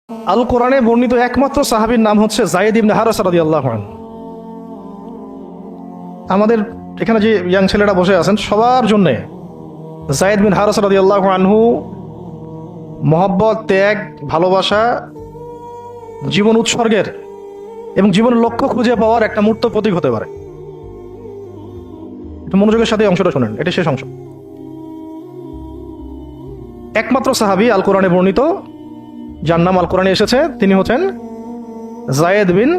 আল কোরআনে বর্ণিত একমাত্র সাহাবীর নাম হচ্ছে যায়েদ ইবনে হারেসা রাদিয়াল্লাহু আনহু। আমাদের এখানে যে ইয়াং ছেলেরা বসে আছেন সবার জন্যে যায়েদ বিন হারেসা রাদিয়াল্লাহু আনহু মহব্বত, ত্যাগ, ভালোবাসা, জীবন উৎসর্গের এবং জীবনের লক্ষ্য খুঁজে পাওয়ার একটা মূর্ত প্রতীক হতে পারে। একটু মনোযোগের সাথে অংশটা শোনেন, এটা শেষ অংশ। একমাত্র সাহাবী আল কোরআনে বর্ণিত যার নাম আল কোরআনে এসেছে তিনি হচ্ছেন যায়েদ বিন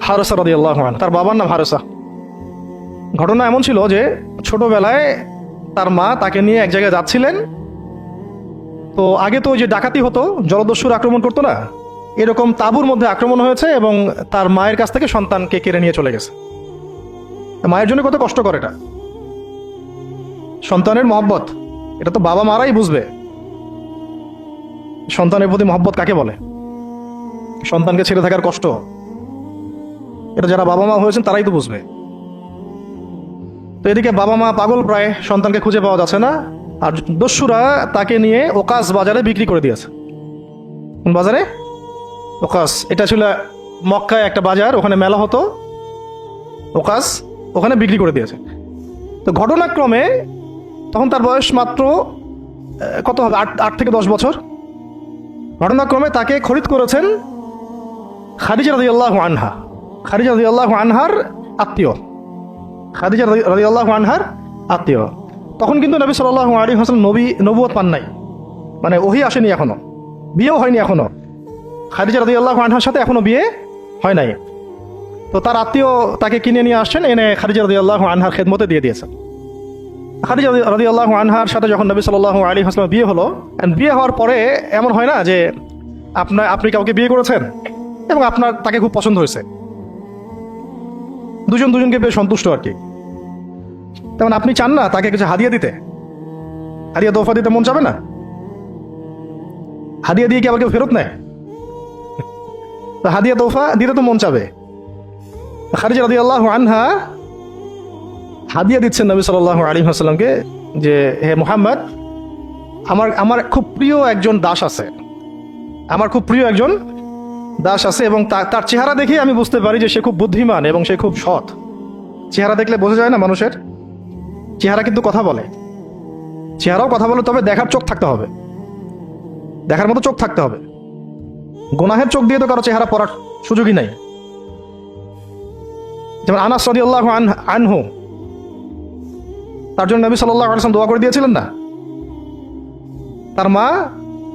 হারেসা রাদিয়াল্লাহু আনহু। তার বাবার নাম হারেসা। ঘটনা এমন ছিল যে ছোটবেলায় তার মা তাকে নিয়ে এক জায়গায় যাচ্ছিলেন। তো আগে তো ওই যে ডাকাতি হতো, জলদস্যুর আক্রমণ করতো না, এরকম তাঁবুর মধ্যে আক্রমণ হয়েছে এবং তার মায়ের কাছ থেকে সন্তানকে কেড়ে নিয়ে চলে গেছে। মায়ের জন্য কত কষ্টকর এটা। সন্তানের মহব্বত এটা তো বাবা মারাই বুঝবে সন্তানের প্রতি মহব্বত কাকে বলে, সন্তানকে ছেড়ে থাকার কষ্ট, এটা যারা বাবা মা হয়েছেন তারাই তো বুঝবে। তো এদিকে বাবা মা পাগল প্রায়, সন্তানকে খুঁজে পাওয়া যাচ্ছে না, আর দস্যুরা তাকে নিয়ে ওকাস বাজারে বিক্রি করে দিয়েছে। কোন বাজারে? ওকাস। এটা ছিল মক্কায় একটা বাজার, ওখানে মেলা হতো, ওকাস, ওখানে বিক্রি করে দিয়েছে। তো ঘটনাক্রমে তখন তার বয়স মাত্র কত হবে, 8 থেকে 10 বছর। ঘটনাক্রমে তাকে খরিদ করেছেন খাদিজা রাদিয়াল্লাহু আনহা। খাদিজা রাদিয়াল্লাহু আনহার আত্মীয়, খাদিজা রাদিয়াল্লাহু আনহার আত্মীয়। তখন কিন্তু নবী সাল্লাল্লাহু আলাইহি ওয়াসাল্লাম নবুয়ত পান নাই, মানে ওহী আসেনি এখনো, বিয়েও হয়নি এখনো। খাদিজা রাদিয়াল্লাহু আনহার সাথে এখনো বিয়ে হয় নাই। তো তার আত্মীয় তাকে কিনে নিয়ে আসছেন, এনে খাদিজা রাদিয়াল্লাহু আনহার খেদমতে দিয়ে দিয়েছেন। খাদিজা রাদিয়াল্লাহু আনহার সাথে যখন নবী সাল্লাল্লাহু আলাইহি ওয়াসাল্লাম বিয়ে হলো, বিয়ে হওয়ার পরে এমন হয় না যে আপনি কাউকে বিয়ে করেছেন এবং আপনার তাকে খুব পছন্দ হয়েছে, দুজনকে বেশ সন্তুষ্ট আর কি। তেমন আপনি চান না তাকে কিছু হাদিয়া দিতে, হাদিয়া তোফা দিতে মন চাবে না? হাদিয়া দিয়ে কি আবার কেউ ফেরত নেয়? হাদিয়া তোফা দিতে তো মন চাবে। খাদিজা রাদিয়াল্লাহু আনহা হাদিয়া দিচ্ছেন নবী সাল্লাল্লাহু আলাইহি ওয়াসাল্লামকে যে হে মুহাম্মদ, আমার খুব প্রিয় একজন দাস আছে, আমার খুব প্রিয় একজন দাস আছে, এবং তার চেহারা দেখে আমি বুঝতে পারি যে সে খুব বুদ্ধিমান এবং সে খুব সৎ। চেহারা দেখলে বোঝা যায় না মানুষের? চেহারা কিন্তু কথা বলে, চেহারাও কথা বলে, তবে দেখার চোখ থাকতে হবে, দেখার মতো চোখ থাকতে হবে। গুনাহের চোখ দিয়ে তো কারো চেহারা পড়ার সুযোগই নাই। যেমন আনাস রাদিয়াল্লাহু আনহু, তার জন্য নবী সাল্লাল্লাহু আলাইহি ওয়াসাল্লাম দোয়া করে দিয়েছিলেন না?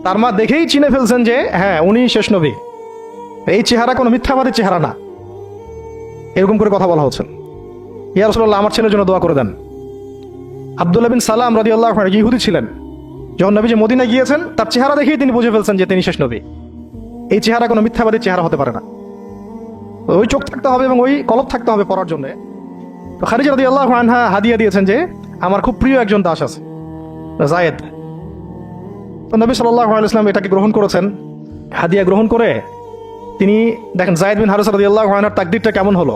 তার মা দেখেই চিনে ফেলছেন যে হ্যাঁ উনি শেষ নবী, এই চেহারা কোনো মিথ্যাবাদী চেহারা না। এরকম করে কথা বলা হচ্ছে, ইয়া রাসূলুল্লাহ আমার ছেলের জন্য দোয়া করে দেন। আব্দুল্লাহ বিন সালাম রাদিয়াল্লাহু আনহু ইহুদি ছিলেন, যখন নবী যে মদিনায় গিয়েছেন তার চেহারা দেখেই তিনি বুঝে ফেলছেন যে তিনি শেষ নবী। এই চেহারা কোনো মিথ্যাবাদী চেহারা হতে পারে না। ওই চোখ থাকতে হবে এবং ওই কলব থাকতে হবে পড়ার জন্য। তো খাদিজা রাদিয়াল্লাহু আনহা হাদিয়া দিয়েছেন যে আমার খুব প্রিয় একজন দাস আছে, যায়েদ। তো নবী সাল্লাল্লাহু আলাইহি ওয়াসাল্লাম এটাকে গ্রহণ করেছেন। হাদিয়া গ্রহণ করে তিনি দেখেন যায়েদ বিন হারেসা রাদিয়াল্লাহু আনহুর তাকদীরটা কেমন হলো।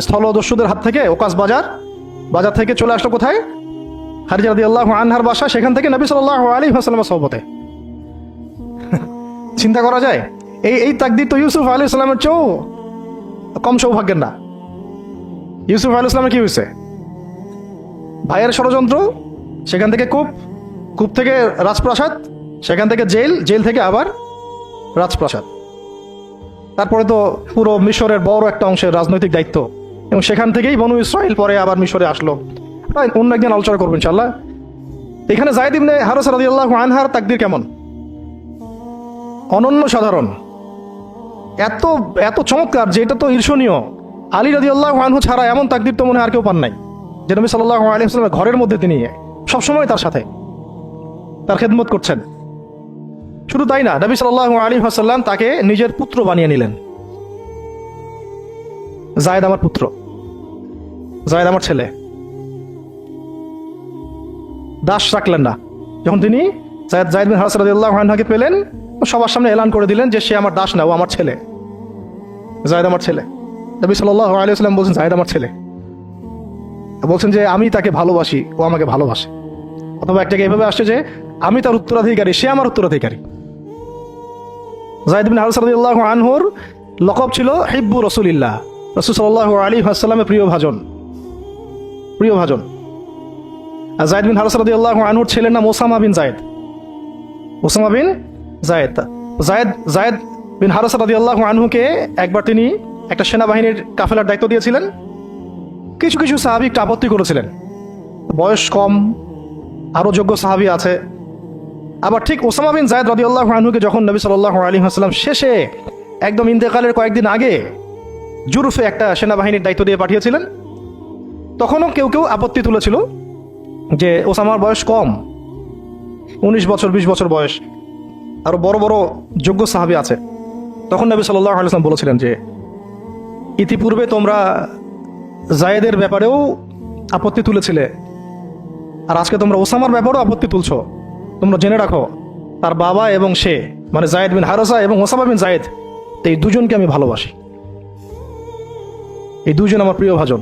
স্থলদস্যুদের হাত থেকে ওকাস বাজার থেকে চলে আসলো কোথায়? খাদিজা রাদিয়াল্লাহু আনহার বাসা, সেখান থেকে নবী সাল্লাল্লাহু আলাইহি ওয়াসাল্লামের সোহবতে। চিন্তা করা যায়? এই তাকদীর তো ইউসুফ আলাইহিস সালামের চেয়েও কম সৌভাগ্যের না। ইউসুফ আলাইহিস সালামের কি হয়েছে? ভাইয়ের ষড়যন্ত্র, সেখান থেকে কূপ থেকে রাজপ্রাসাদ, সেখান থেকে জেল থেকে আবার রাজপ্রাসাদ, তারপরে তো পুরো মিশরের বড় একটা অংশের রাজনৈতিক দায়িত্ব, এবং সেখান থেকেই বনু ইসরাইল পরে আবার মিশরে আসলো। অন্য একদিন আলোচনা করবো ইনশাআল্লাহ। এখানে যায়েদ ইবনে হারেসা রাদিয়াল্লাহু আনহার তাকদীর কেমন? অনন্য সাধারণ, এত এত চমৎকার যে এটা তো ঈর্ষণীয়। আলী রাদিয়াল্লাহু আনহু ছাড়া এমন তাকদীর তো মনে হয় আর কেউ পান নাই, যে নবী সাল্লাল্লাহু আলাইহি ওয়াসাল্লামের ঘরের মধ্যে তিনি সবসময় তার সাথে তার খেদমত করছেন। শুধু তাই না, নবী সাল্লাল্লাহু আলাইহি ওয়াসাল্লাম তাকে নিজের পুত্র বানিয়ে নিলেন। যায়েদ আমার পুত্র, যায়েদ আমার ছেলে। দাস রাখলেন না। যখন তিনি যায়েদ বিন হারেসা রাদিয়াল্লাহু আনহুকে পেলেন, সবার সামনে এলান করে দিলেন যে সে আমার দাস না, ও আমার ছেলে, যায়েদ আমার ছেলে। নবী সাল্লাল্লাহু আলাইহি ওয়াসাল্লাম বলছেন যায়েদ আমার ছেলে, বলছেন যে আমি তাকে ভালোবাসি, ও আমাকে ভালোবাসে। অথবা একটা এভাবে আসছে যে আমি তার উত্তরাধিকারী, সে আমার উত্তরাধিকারী। যায়েদ বিন হারেসা রাদিয়াল্লাহু আনহুর লকব ছিল হিব্বু রাসূলিল্লাহ, রাসূল সাল্লাল্লাহু আলাইহি ওয়াসাল্লামের প্রিয় ভাজন। আর যায়েদ বিন হারেসা রাদিয়াল্লাহু আনহুর ছেলের নাম ওসামা বিন যায়েদ। যায়েদ বিন হারেসা রাদিয়াল্লাহু আনহুকে একবার তিনি একটা সেনাবাহিনীর কাফেলার দায়িত্ব দিয়েছিলেন। কিছু কিছু সাহাবী একটু আপত্তি করেছিলেন, বয়স কম, আরো যোগ্য সাহাবী আছে। আবার ঠিক ওসামা বিন যায়েদ রাদিয়াল্লাহু আনহুকে যখন নবী সাল্লাল্লাহু আলাইহি ওয়াসাল্লাম শেষে একদম ইন্তেকালের কয়েকদিন আগে জুরফে একটা সেনাবাহিনীর দায়িত্ব দিয়ে পাঠিয়েছিলেন, তখনও কেউ কেউ আপত্তি তুলেছিল যে ওসামার বয়স কম, 19 বছর 20 বছর বয়স, আরো বড় বড় যোগ্য সাহাবী আছে। তখন নবী সাল্লাল্লাহু আলাইহি ওয়াসাল্লাম বলেছিলেন যে ইতিপূর্বে তোমরা যায়েদের ব্যাপারেও আপত্তি তুলেছিলে, আর আজকে তোমরা ওসামার ব্যাপারেও আপত্তি তুলছো। তোমরা জেনে রাখো, তার বাবা এবং সে, মানে যায়েদ বিন হারেসা এবং ওসামা বিন যায়েদ, এই দুজনকে আমি ভালোবাসি। এই দুজন আমার প্রিয় ভাজন।